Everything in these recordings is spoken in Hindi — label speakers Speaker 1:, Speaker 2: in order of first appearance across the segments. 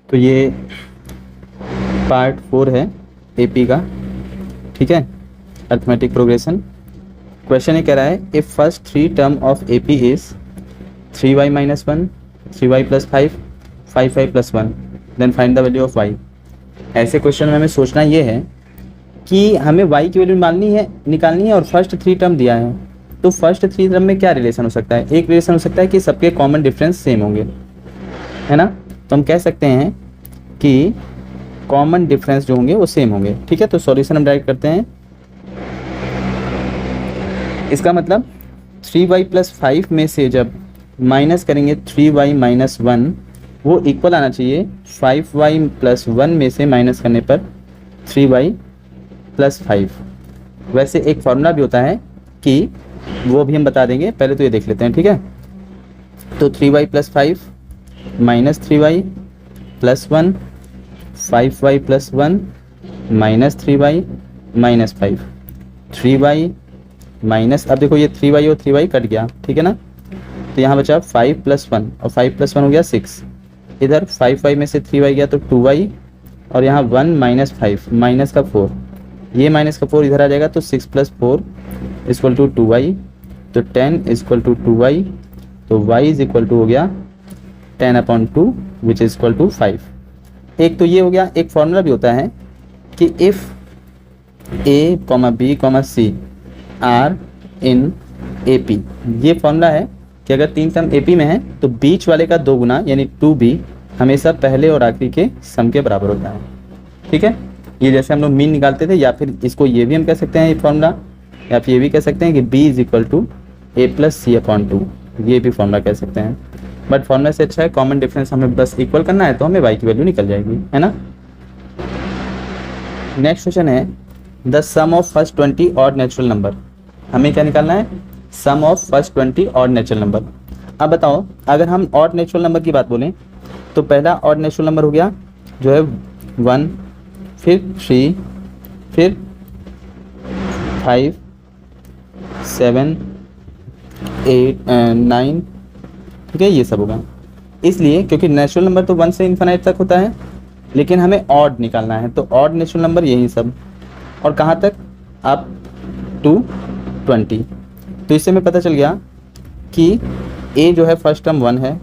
Speaker 1: तो ये पार्ट 4 है एपी का, ठीक है, अर्थमेटिक प्रोग्रेशन। क्वेश्चन ये कह रहा है if first 3 term of AP is 3y minus 1, 3y plus 5, 5y plus 1, then find the value of y। ऐसे क्वेश्चन में हमें सोचना ये है कि हमें y की वैल्यू निकालनी है और फर्स्ट 3 टर्म दिया है, तो फर्स्ट 3 टर्म में क्या रिलेशन हो सकता है? एक रिलेशन हो सकता है कि सबके कॉमन डिफरेंस सेम होंगे, है ना। तो हम कह सकते हैं कि कॉमन डिफरेंस जो होंगे वो सेम होंगे, ठीक है। तो सॉल्यूशन हम डायरेक्ट करते हैं। इसका मतलब 3y प्लस 5 में से जब माइनस करेंगे 3y माइनस 1, वो इक्वल आना चाहिए 5y प्लस 1 में से माइनस करने पर 3y प्लस 5। वैसे एक फॉर्मूला भी होता है कि वो भी हम बता देंगे, पहले तो ये देख लेते हैं, ठीक है। तो 3y plus 5 minus 3y plus 1, 5y plus 1 minus 3y minus 5, 3y minus, अब देखो ये 3y और 3y कट गया, ठीक है ना। तो यहाँ बचा 5 प्लस 1 और 5 प्लस 1 हो गया 6। इधर 5y में से 3y गया तो 2y, और यहाँ 1 माइनस 5 माइनस का 4, ये माइनस का 4 इधर आ जाएगा तो 6 प्लस 4 इक्वल टू 2y, तो 10 इक्वल टू 2y, तो y इज इक्वल टू हो गया 10/2 विच इज इक्वल टू 5। एक तो ये हो गया। एक फॉर्मूला भी होता है कि if a, b, c are in A P, ये फॉर्मूला है कि अगर 3 टर्म ए पी में है तो बीच वाले का 2 गुना यानी 2b हमेशा पहले और आखिरी के सम के बराबर होता है, ठीक है। ये जैसे हम लोग मीन निकालते थे, या फिर इसको ये भी हम कह सकते हैं ये फॉर्मूला, या फिर ये भी कह सकते हैं कि b is equal to a plus c/2, ये भी फॉर्मूला कह सकते हैं। बट फॉर्मूला से अच्छा है कॉमन डिफरेंस हमें बस इक्वल करना है तो हमें y की वैल्यू निकल जाएगी, है ना। नेक्स्ट क्वेश्चन है the sum of first 20 odd natural number. हमें क्या निकालना है? Sum of first 20 odd natural number. अब बताओ, अगर हम ऑड नेचुरल नंबर की बात बोलें तो पहला ऑड नेचुरल नंबर हो गया जो है 1, फिर 3, फिर 5, 7, 8, 9, ठीक है, ये सब होगा। इसलिए क्योंकि नेचुरल नंबर तो 1 से इन्फिनाइट तक होता है, लेकिन हमें ऑड निकालना है, तो ऑड नेचुरल नंबर यही सब। और कहाँ तक? Up to 20। तो इससे हमें पता चल गया कि a जो है फर्स्ट टर्म 1 है,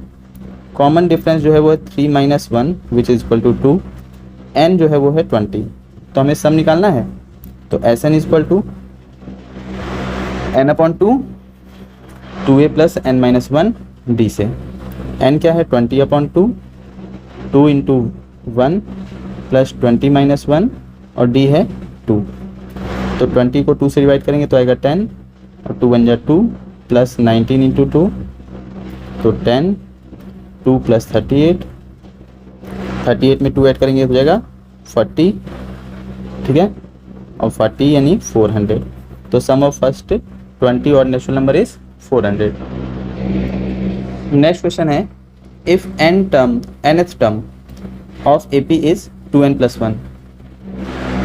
Speaker 1: कॉमन डिफरेंस जो है वो है 3 minus 1 which is equal to 2, n जो है वो है 20। तो हमें सम निकालना है, तो S n is equal to n/2 2a plus n minus 1 d से। n क्या है? 20/2, 2 इंटू 1 प्लस 20 माइनस 1 और d है 2। तो 20 को 2 से डिवाइड करेंगे तो आएगा 10 और 2 बन जाए 2 प्लस 19 इंटू 2, तो 10, 2 प्लस 38, 38 में 2 ऐड करेंगे हो जाएगा 40, ठीक है, और 40 यानी 400। तो सम of first 20 odd natural number is 400। Next question है if nth term of AP is 2n plus 1,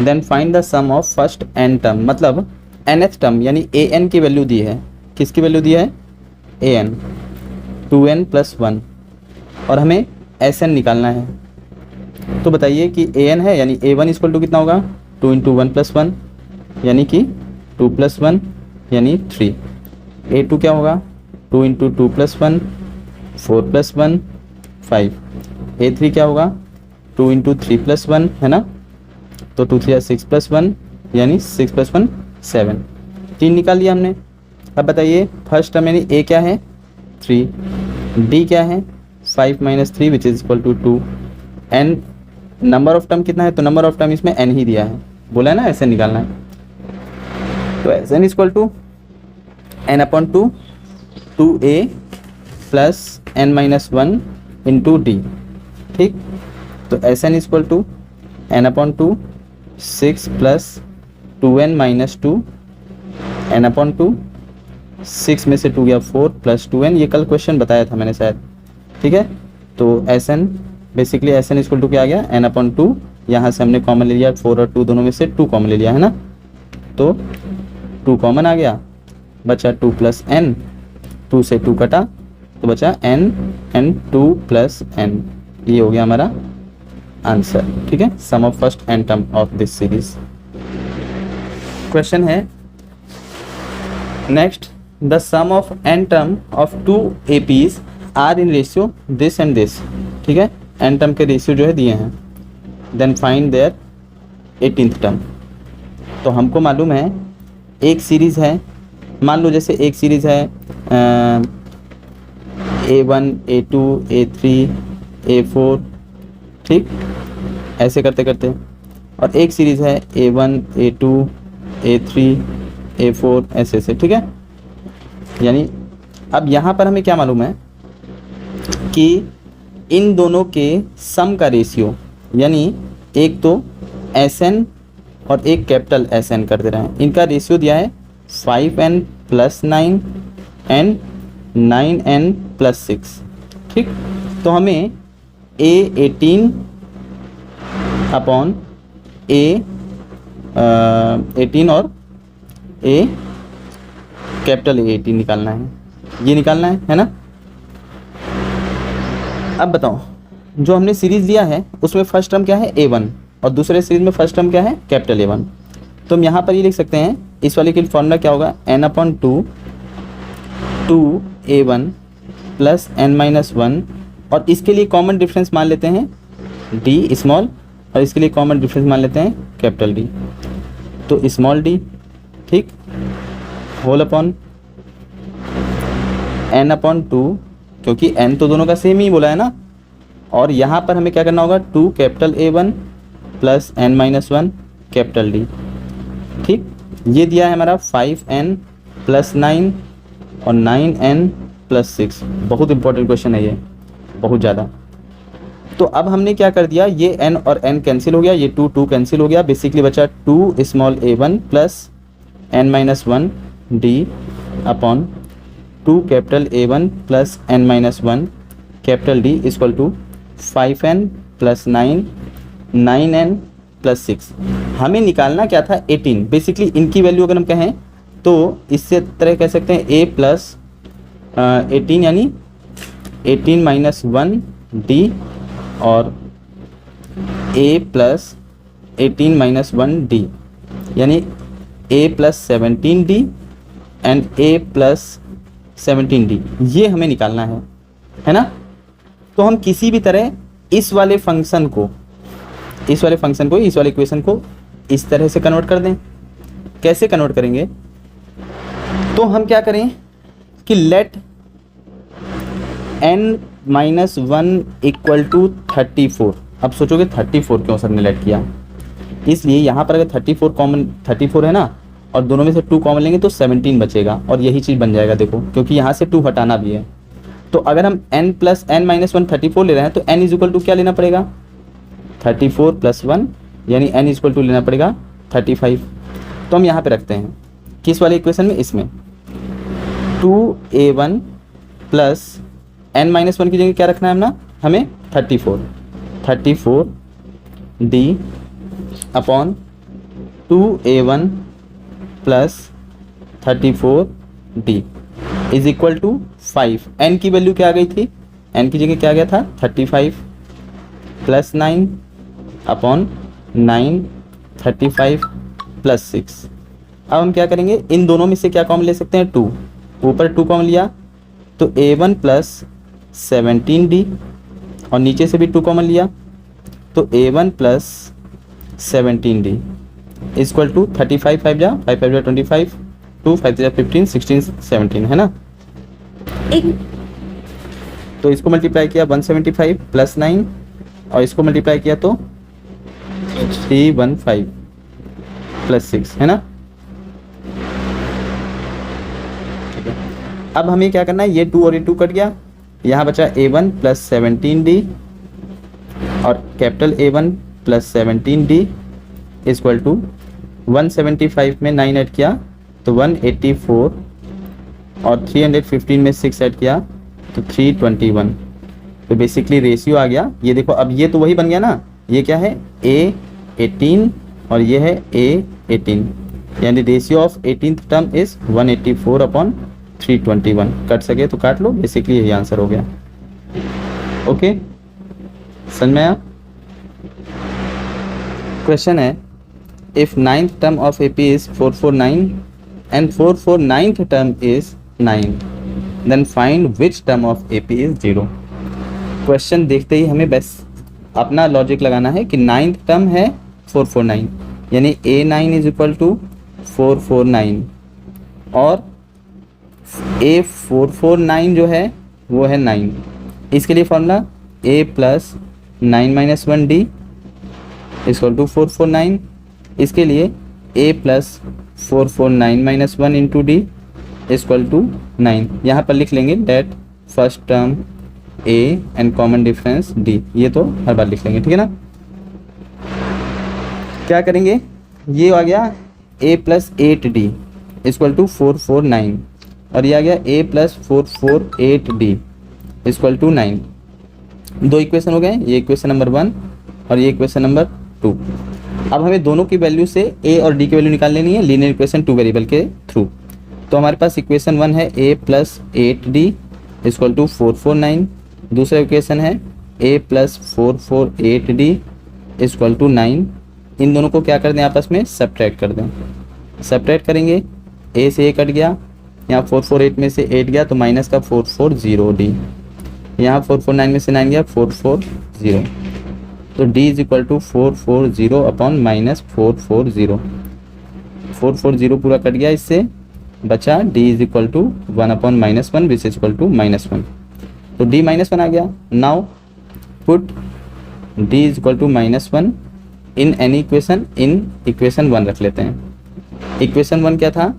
Speaker 1: then find the sum of first n term. मतलब nth टर्म यानी an की वैल्यू दी है, किसकी वैल्यू दी है? an, 2n प्लस 1, और हमें sn निकालना है। तो बताइए कि an है यानी a1 इक्वल टू कितना होगा? 2 इंटू 1 प्लस 1 यानी कि 2 प्लस 1 यानी 3। a2 क्या होगा? 2 इंटू 2 प्लस 1, 4 प्लस 1 5। a3 क्या होगा? 2 इंटू 3 प्लस 1, है ना, तो 2 3 6 प्लस 1 यानी 6 प्लस 1 7। 3 निकाल लिया हमने। अब बताइए फर्स्ट टर्म यानी a क्या है? 3, d क्या है? 5 minus 3 which is equal to 2। n number of term कितना है? तो नंबर ऑफ टर्म इसमें n ही दिया है, बोला है ना ऐसे निकालना है। तो S n equal to n/2 2a plus n minus 1 into D, ठीक। तो S n equal to n/2 6 plus 2n minus 2 n/2, 6 में से 2 गया 4 प्लस 2n, ये कल क्वेश्चन बताया था मैंने शायद, ठीक है। तो S n basically S n equal to क्या आ गया? n/2, यहाँ से हमने कॉमन ले लिया 4 और 2 दोनों में से 2 कॉमन ले लिया, है ना, तो 2 कॉमन आ गया, बचा 2 प्लस n, 2 से 2 कटा तो बचा n 2 प्लस n, ये हो गया हमारा आंसर। ठीक है, sum of first N term of this series. Question है next, the sum of N term of two APs are in ratio this and this. ठीक है, एन टर्म के रेशियो जो है दिए हैं, then find there 18th term. तो हमको मालूम है एक सीरीज़ है, मान लो जैसे एक सीरीज़ है A1 A2 A3 A4, ठीक, ऐसे करते करते, और एक सीरीज़ है A1 A2 A3 A4 ऐसे ऐसे। ठीक है, यानी अब यहाँ पर हमें क्या मालूम है कि इन दोनों के सम का रेशियो, यानी एक तो Sn और एक कैपिटल Sn कर दे रहे हैं, इनका रेशियो दिया है 5n + 9 एंड 9n + 6। ठीक, तो हमें A18 अपॉन A18 और A कैपिटल A18 निकालना है, ये निकालना है ना। अब बताओ, जो हमने सीरीज़ लिया है उसमें फर्स्ट टर्म क्या है A1 और दूसरे सीरीज में फर्स्ट टर्म क्या है कैपिटल A1। तो हम यहाँ पर ये लिख सकते हैं, इस वाले के लिए फॉर्मूला क्या होगा, n/2 2A1 + n-1, और इसके लिए कॉमन डिफरेंस मान लेते हैं D स्मॉल, और इसके लिए कॉमन डिफरेंस मान लेते हैं कैपिटल D, तो स्मॉल d, ठीक, होल अपॉन n/2, क्योंकि n तो दोनों का सेम ही बोला है ना, और यहाँ पर हमें क्या करना होगा 2 capital A1 + n-1 capital D। ठीक, ये दिया है हमारा 5n + 9 और 9n + 6। बहुत इंपॉर्टेंट क्वेश्चन है ये, बहुत ज़्यादा। तो अब हमने क्या कर दिया, ये n और n कैंसिल हो गया, ये 2 कैंसिल हो गया, बेसिकली बचा 2 small A1 + n-1 D upon 2 capital A1 + n-1 capital D equal to 5n + 9 9n + 6। हमें निकालना क्या था 18, बेसिकली इनकी वैल्यू अगर हम कहें तो इससे तरह कह सकते हैं A + 18 यानी 18 - 1 D और A + 18 - 1 D यानी A + 17 D and A + 17 D, ये हमें निकालना है ना। तो हम किसी भी तरह इस वाले फंक्शन को इस वाले इक्वेशन को इस तरह से कन्वर्ट कर दें। कैसे कन्वर्ट करेंगे, तो हम क्या करें कि लेट n-1 = 34। अब सोचोगे 34 क्यों सर ने लेट किया, इसलिए यहाँ पर अगर 34 है ना, और दोनों में से 2 कॉमन लेंगे तो 17 बचेगा, और यही चीज़ बन जाएगा। देखो, क्योंकि यहाँ से 2 हटाना भी है, तो अगर हम n + n-1 34 ले रहे हैं तो n = क्या लेना पड़ेगा 34 + 1, यानी n = लेना पड़ेगा 35। तो हम यहाँ पे रखते हैं किस वाले इक्वेशन में, इसमें 2A1 + n-1 की जगह क्या रखना है ना, हमें 34 D upon 2A1 + 34 D is equal to 5। n की वैल्यू क्या आ गई थी, n की जगह क्या आ गया था 35 + 9 अपॉन 9 35 + 6। अब हम क्या करेंगे, इन दोनों में से क्या कॉमन ले सकते हैं 2, ऊपर 2 कॉमन लिया तो A1 + 17 D, और नीचे से भी 2 कॉमन लिया तो A1 + 17 D इक्वल टू 35 5 जा 5 5 जा 25 2 5 जा 15 16 17 है ना। तो इसको मल्टीप्लाई किया 175 + 9, और इसको मल्टीप्लाई किया तो 315 + 6 है ना। ठीक है, अब हमें क्या करना है, ये 2 और ये 2 कट गया, यहाँ बचा A1 + 17 D और capital A1 + 17 D equal to 175 में 9 ऐड किया तो 184, और 315 में 6 ऐड किया तो 321। तो बेसिकली रेशियो आ गया, ये देखो, अब ये तो वही बन गया ना, ये क्या है A18 और ये है A18, यानी ratio of 18th term is 184/321। Cut सके तो काट लो, बेसिकली यही आंसर हो गया। ओके, समझ में आया। क्वेश्चन है if ninth term of AP is 449 and 449th term is 9, then find which term of AP is 0। Question देखते ही हमें बस अपना लॉजिक लगाना है कि नाइन्थ टर्म है 449, यानी A9 इज इक्वल टू 449 और A449 जो है वो है 9। इसके लिए formula A plus 9-1D equal to 449। इसके लिए A plus 449-1 into D equal to 9। यहाँ पर लिख लेंगे that first term A and common difference D, ये तो हर बार लिख लेंगे, ठीक है ना। क्या करेंगे, ये आ गया A plus 8D equal to 449 और ये आ गया A plus 448D equal to 9। दो इक्वेशन हो गए, ये इक्वेशन नंबर 1 और ये इक्वेशन नंबर 2। अब हमें दोनों की वैल्यू से A और D की वैल्यू निकाल लेनी है लीनियर इक्वेशन 2 वेरिएबल के थ्रू। तो हमारे पास इक्वेशन 1 है A plus 8D equal to 449, दूसरा इक्वेशन है A plus 448D equal to 9। इन दोनों को क्या कर दें, आपस में सब्ट्रैक्ट कर दें। सब्ट्रैक्ट करेंगे, A से A कट गया, यहाँ 448 में से 8 गया तो माइनस का 440D, यहाँ 449 में से 9 गया 440, तो D is equal to 440 upon minus 440। 440 पूरा कट गया, इससे बचा D is equal to 1 upon -1 which is equal to -1, तो D -1 आ गया। Now put D is equal to -1 in any equation, in equation 1 रख लेते हैं। इक्वेशन 1 क्या था,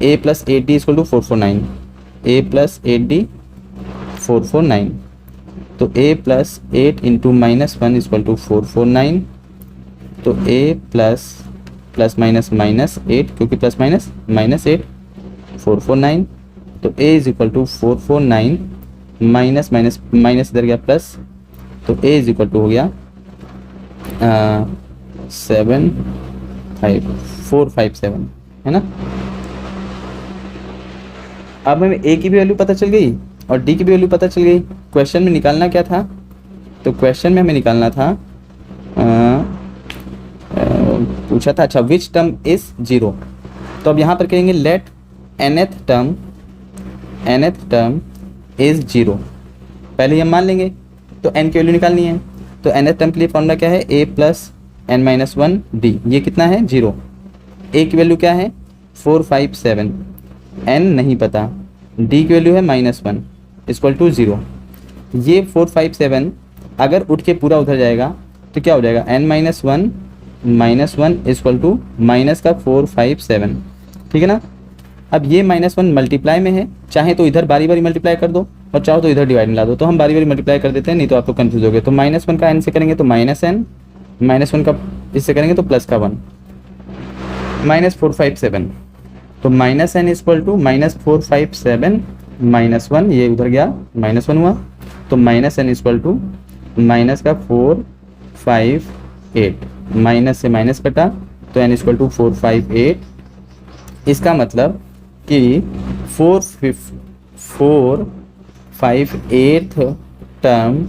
Speaker 1: A plus 8D equal to 449, A plus 8D 449, तो A plus 8 into -1 equal to 449, तो A प्लस माइनस -8 क्योंकि प्लस माइनस -8 449, तो A is equal to 449 minus इधर गया प्लस, तो A इज इक्वल टू हो गया 457 है ना। अब हमें A की भी वैल्यू पता चल गई और D की भी वैल्यू पता चल गई। क्वेश्चन में निकालना क्या था, तो क्वेश्चन में हमें निकालना था पूछा था अच्छा विच टर्म इज 0। तो अब यहाँ पर कहेंगे लेट nth टर्म इज 0। पहले हम मान लेंगे, तो n की वैल्यू निकालनी है, तो nth टर्म के लिए फॉर्मूला क्या है, A प्लस n-1D, ये कितना है 0। A की वैल्यू क्या है 457, n नहीं पता, D की वैल्यू है -1 इक्वल टू 0। ये 457 अगर उठ के पूरा उधर जाएगा तो क्या हो जाएगा, n-1 इक्वल टू माइनस का 457, ठीक है ना। अब ये -1 मल्टीप्लाई में है, चाहे तो इधर बारी बारी मल्टीप्लाई कर दो और चाहो तो इधर डिवाइड में ला दो, तो हम बारी बारी मल्टीप्लाई कर देते हैं, नहीं तो आप लोग कंफ्यूज हो गए। तो -1 का n से करेंगे तो -n, -1 का इससे करेंगे तो प्लस का 1, -457, तो -n इक्वल टू -457 -1, ये उधर गया -1 हुआ, तो -n इक्वल टू माइनस का 458, माइनस से माइनस कटा तो n इक्वल टू 458। इसका मतलब कि 458th टर्म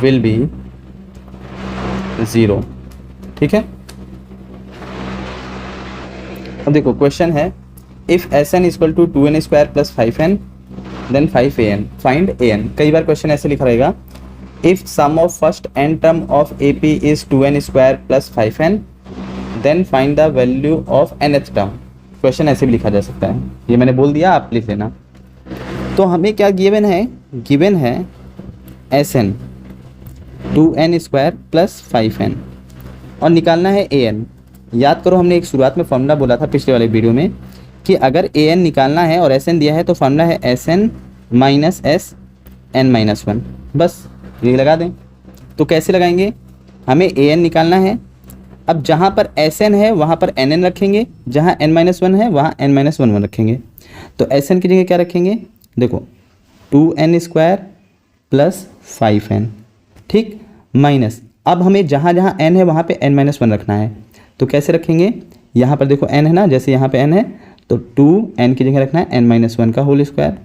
Speaker 1: विल बी 0, ठीक है। अब देखो क्वेश्चन है if Sn equal to 2n square plus 5n then 5an find an। कई बार क्वेश्चन ऐसे लिखा रहेगा if sum of first n term of AP is 2n square plus 5n then find the value of nth term. Question ऐसे भी लिखा जा सकता है, ये मैंने बोल दिया, आप लिख लेना। तो हमें क्या गिवन है Sn 2n square plus 5n और निकालना है an। याद करो हमने एक शुरुआत में फॉर्मूला बोला था पिछले वाले वीडियो में कि अगर an निकालना है और Sn दिया है तो फॉर्मूला है Sn माइनस Sn-1, बस ये लगा दें। तो कैसे लगाएंगे, हमें an निकालना है, अब जहाँ पर Sn है वहाँ पर nn रखेंगे, जहाँ n-1 है वहाँ n-1 रखेंगे। तो Sn की जगह क्या रखेंगे, देखो 2n स्क्वायर प्लस 5n, ठीक, माइनस, अब हमें जहाँ जहाँ n है वहाँ पे n-1 रखना है। तो कैसे रखेंगे, यहाँ पर देखो n है ना, जैसे यहाँ पे n है तो 2n की जगह रखना है n-1 का होल स्क्वायर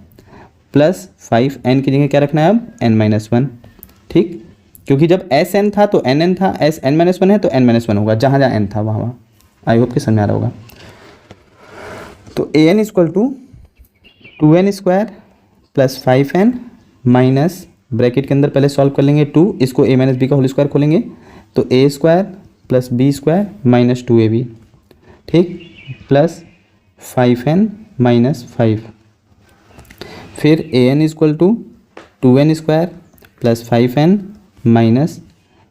Speaker 1: प्लस 5n की जगह क्या रखना है अब n-1, ठीक, क्योंकि जब एस एन था तो एन एन था, एस एन माइनस वन है तो एन माइनस वन होगा, जहाँ जहाँ एन था वहाँ वहाँ। आई होप कि समझ आ रहा होगा। तो A N equal to 2n² plus 5n minus bracket के अंदर पहले सॉल्व कर लेंगे 2, इसको a माइनस बी का होल स्क्वायर खोलेंगे तो a² plus b² minus 2ab, ठीक, प्लस 5n माइनस 5। फिर an equal to 2n² plus 5n minus,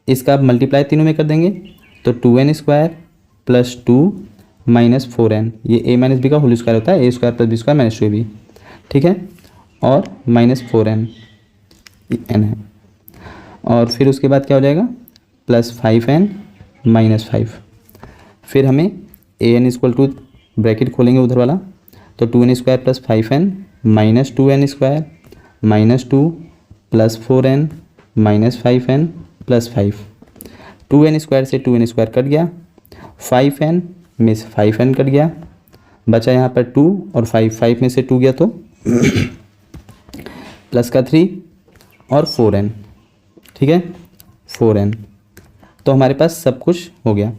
Speaker 1: इसका आप मल्टीप्लाई तीनों में कर देंगे तो 2n² प्लस 2 माइनस 4n, ये a माइनस बी का होल स्क्वायर होता है, a² plus b² minus 2ab, ठीक है, और माइनस 4n n है। और फिर उसके बाद क्या हो जाएगा प्लस 5n माइनस 5। फिर हमें an इक्वल टू ब्रैकेट खोलेंगे उधर वाला तो 2n² plus 5n minus 2n² minus 2 plus 4n minus 5n plus 5। 2n² से 2n² कट गया, 5n में से 5n कट गया, बचा यहाँ पर 2 और 5 में से 2 गया तो प्लस का 3 और 4n, ठीक है, 4n। तो हमारे पास सब कुछ हो गया।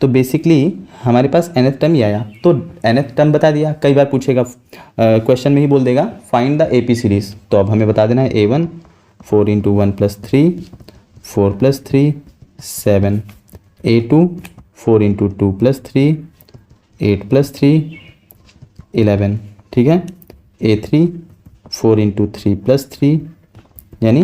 Speaker 1: तो बेसिकली हमारे पास nth टर्म ही आया, तो nth टर्म बता दिया। कई बार पूछेगा क्वेश्चन में ही बोल देगा फाइंड द AP सीरीज, तो अब हमें बता देना है A1 4 × 1 + 3 4 + 3 7, A2 4 × 2 + 3 8 + 3 11, ठीक है, A3 4 × 3 + 3 यानी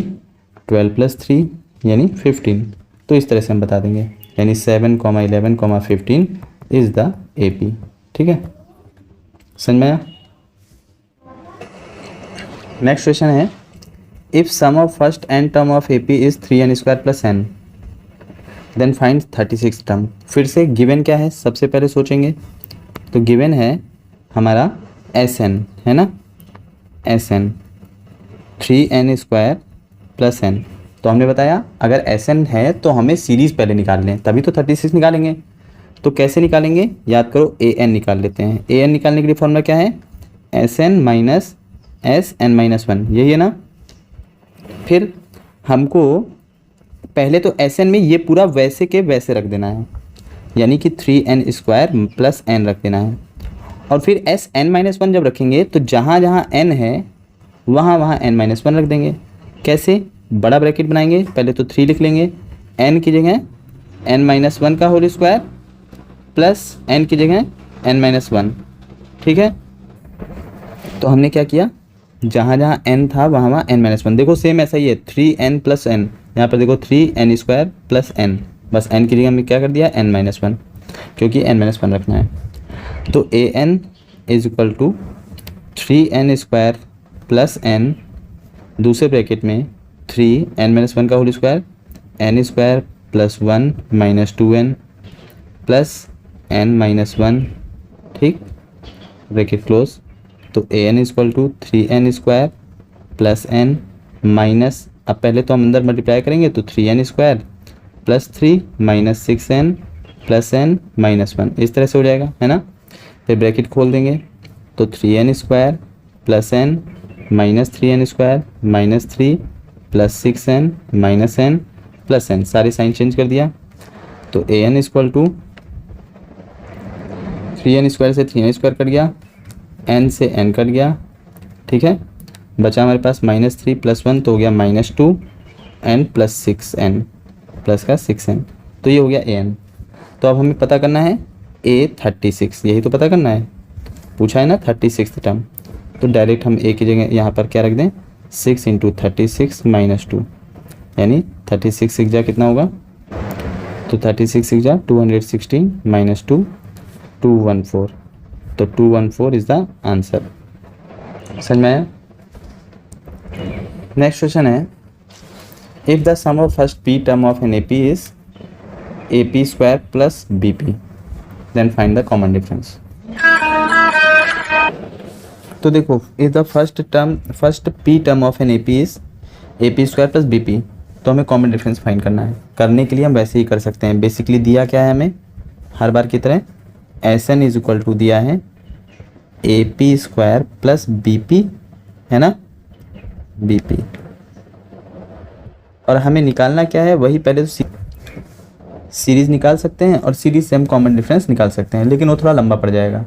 Speaker 1: 12 + 3 यानी 15। तो इस तरह से हम बता देंगे, यानी 7, 11, 15 इज़ द AP, ठीक है, समझ में आया। नेक्स्ट क्वेश्चन है if sum of first n term of AP is 3n² + n then find 36 term. फिर से गिवन क्या है सबसे पहले सोचेंगे, तो गिवन है हमारा Sn, है ना, Sn 3n² + n। तो हमने बताया अगर Sn है तो हमें सीरीज़ पहले निकाल लें, तभी तो 36 निकालेंगे। तो कैसे निकालेंगे, याद करो An निकाल लेते हैं। An निकालने के लिए फॉर्मूला क्या है, Sn माइनस Sn-1, यही है ना। फिर हमको पहले तो Sn में ये पूरा वैसे के वैसे रख देना है, यानी कि 3n² + n रख देना है। और फिर Sn-1 जब रखेंगे तो जहाँ जहाँ n है वहाँ वहाँ n-1 रख देंगे। कैसे, बड़ा ब्रैकेट बनाएंगे, पहले तो 3 लिख लेंगे, n की जगह n-1 का होल स्क्वायर प्लस n की जगह n-1, ठीक है। तो हमने क्या किया, जहाँ जहाँ n था वहाँ वहाँ n-1, देखो सेम ऐसा ही है 3n + n, यहाँ पर देखो 3n² + n, बस n की जगह हमने क्या कर दिया n-1, क्योंकि n-1 रखना है। तो an is equal to 3n² + n, दूसरे ब्रैकेट में 3n-1 का whole square n² + 1 minus 2n plus n-1, ठीक, ब्रैकेट क्लोज। तो an is equal to 3n² + n minus, अब पहले तो हम अंदर मल्टीप्लाई करेंगे तो 3n² + 3 माइनस 6n + n-1, इस तरह से हो जाएगा, है ना। फिर ब्रैकेट खोल देंगे तो 3n² + n minus 3n² minus 3 plus 6n minus n plus n, सारे साइन चेंज कर दिया। तो an इक्वल टू 3n² से 3n² कट गया, n से n कट गया, ठीक है, बचा हमारे पास -3 + 1 तो हो गया -2n + 6n प्लस का 6n, तो ये हो गया an। तो अब हमें पता करना है A36, यही तो पता करना है, पूछा है ना 36 टर्म। तो डायरेक्ट हम a की जगह यहाँ पर क्या रख दें 6 × 36 - 2, यानी 36 6 जा कितना होगा, तो 36 6 जा 216 - 2 214, तो 214 इज़ द आंसर। समझ में आया। नेक्स्ट क्वेश्चन है if the sum of first p term of an AP is AP² + BP then find the common difference. तो देखो if the first p term of an AP is AP² + BP, तो हमें कॉमन डिफरेंस फाइंड करना है। करने के लिए हम वैसे ही कर सकते हैं, बेसिकली दिया क्या है हमें हर बार की तरह, Sn इज़ इक्वल टू दिया है AP² + BP, है ना, BP। और हमें निकालना क्या है, वही पहले तो सीरीज़ निकाल सकते हैं और सीरीज से हम कॉमन डिफरेंस निकाल सकते हैं, लेकिन वो थोड़ा लंबा पड़ जाएगा।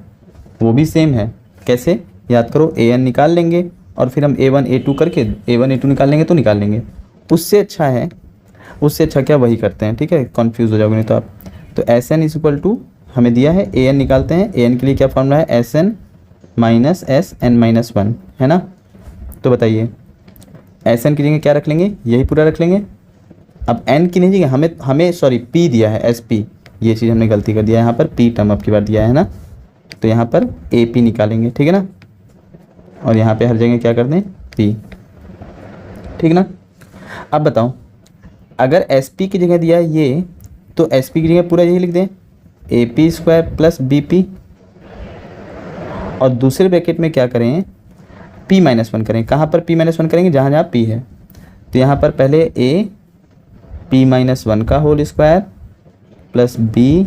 Speaker 1: वो भी सेम है, कैसे याद करो, an निकाल लेंगे और फिर हम a1 a2 करके a1 a2 निकाल लेंगे तो निकाल लेंगे। उससे अच्छा है, उससे अच्छा क्या, वही करते हैं, ठीक है, कन्फ्यूज़ हो जाओगे नहीं तो आप। तो Sn इज इक्वल टू हमें दिया है an निकालते हैं। an के लिए क्या फॉर्मूला है, Sn माइनस Sn माइनस 1, है ना। तो बताइए Sn की जगह क्या रख लेंगे, यही पूरा रख लेंगे। अब n की नहीं जगह हमें सॉरी p दिया है, sp, ये चीज़ हमने गलती कर दिया है, यहाँ पर p टर्म अब की बार दिया है ना, तो यहाँ पर ap निकालेंगे, ठीक है ना। और यहाँ पे हर जगह क्या कर दें, p, ठीक ना। अब बताओ अगर sp की जगह दिया है ये, तो sp की जगह पूरा यही लिख दें, ap स्क्वायर प्लस bp, और दूसरे ब्रैकेट में क्या करें, p माइनस 1 करें। कहाँ पर p माइनस 1 करेंगे, जहाँ जहाँ p है। तो यहाँ पर पहले a p माइनस 1 का whole square plus b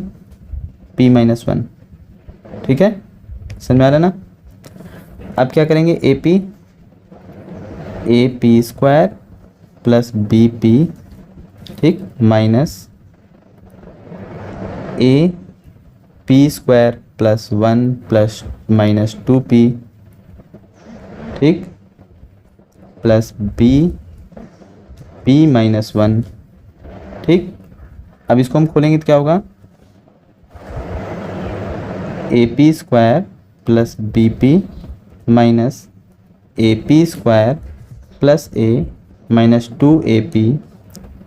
Speaker 1: p minus 1, ठीक है, समझ में आ रहा है ना। अब क्या करेंगे, A P square plus B P, ठीक, minus A P square plus 1 plus minus 2p, ठीक, प्लस बी पी माइनस 1, ठीक। अब इसको हम खोलेंगे तो क्या होगा, A P square plus B P minus A P square plus A minus 2ap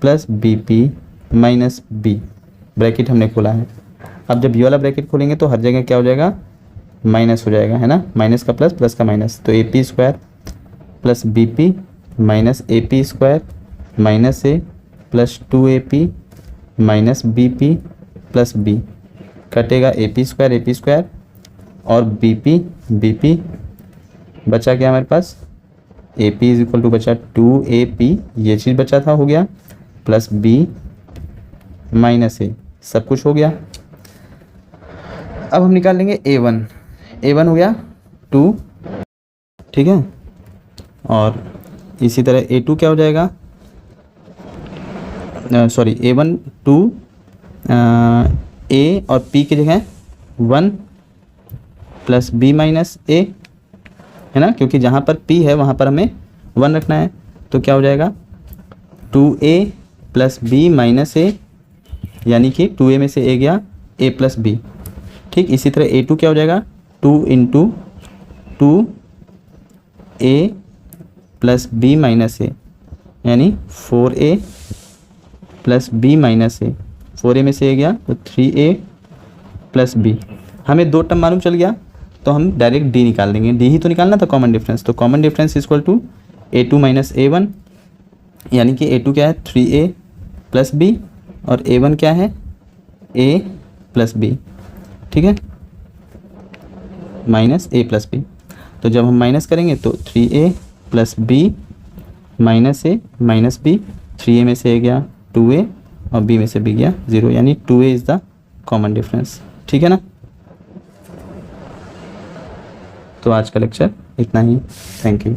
Speaker 1: plus B P minus B, bracket हमने खोला है। अब जब ये वाला ब्रैकेट खोलेंगे तो हर जगह क्या हो जाएगा, माइनस हो जाएगा, है ना, माइनस का प्लस, प्लस का माइनस। तो A P square plus B P minus A P square minus A plus 2ap minus B P plus B, कटेगा ए पी स्क्वायर और बी पी बचा क्या हमारे पास, A P is equal to बचा 2ap, ये चीज़ बचा था, हो गया, प्लस बी माइनस ए, सब कुछ हो गया। अब हम निकाल लेंगे a1 हो गया 2, ठीक है, और इसी तरह a2 क्या हो जाएगा, सॉरी a1 2, a और p की जगह 1 प्लस b माइनस a, है ना, क्योंकि जहाँ पर p है वहाँ पर हमें 1 रखना है। तो क्या हो जाएगा 2a plus b minus a, यानी कि 2a में से a गया a प्लस b, ठीक। इसी तरह a2 क्या हो जाएगा 2 into 2a plus b minus a, यानी 4a plus b minus a, 4a में से a गया तो 3a प्लस b। हमें दो टर्म मालूम चल गया तो हम डायरेक्ट d निकाल देंगे, d ही तो निकालना था कॉमन डिफरेंस। तो common difference equal to a2 minus a1, यानी कि a2 क्या है 3a प्लस b और a1 क्या है a प्लस b, ठीक है, माइनस a प्लस b। तो जब हम माइनस करेंगे तो 3a plus b minus a minus b, 3a में से a गया 2a और b में से b गया 0, यानी 2a is the common difference, ठीक है ना। तो आज का लेक्चर इतना ही, थैंक यू।